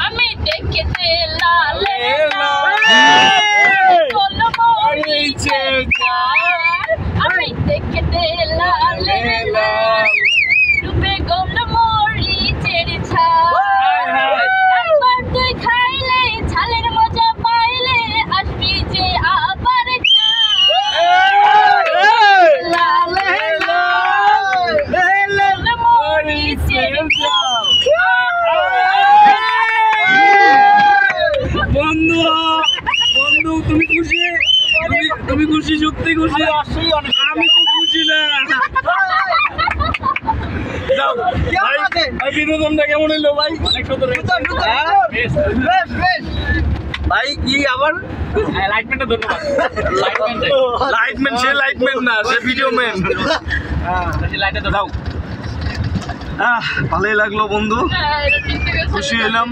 আমি দেখতে লালে আমি দেখতে লালে রূপে গোল মরিচের ছাল একবার তুই খাইলে ছালের মজা পাইলে আসবি যে আবার লালে মরিচের বন্ধু তুমি খুশি? তুমি খুশি? সত্যি খুশি? আমি তো খুশি না। বিনোদনটা কেমন হইলো ভাই? অনেক সুন্দর ভাই। কি আবার লাইটম্যানটা ধন্যবাদ। লাইটম্যান সে লাইটম্যান না, সে ভিডিও ম্যান। লাইটটা তো দাও। ভালোই লাগলো বন্ধু, খুশি হলাম।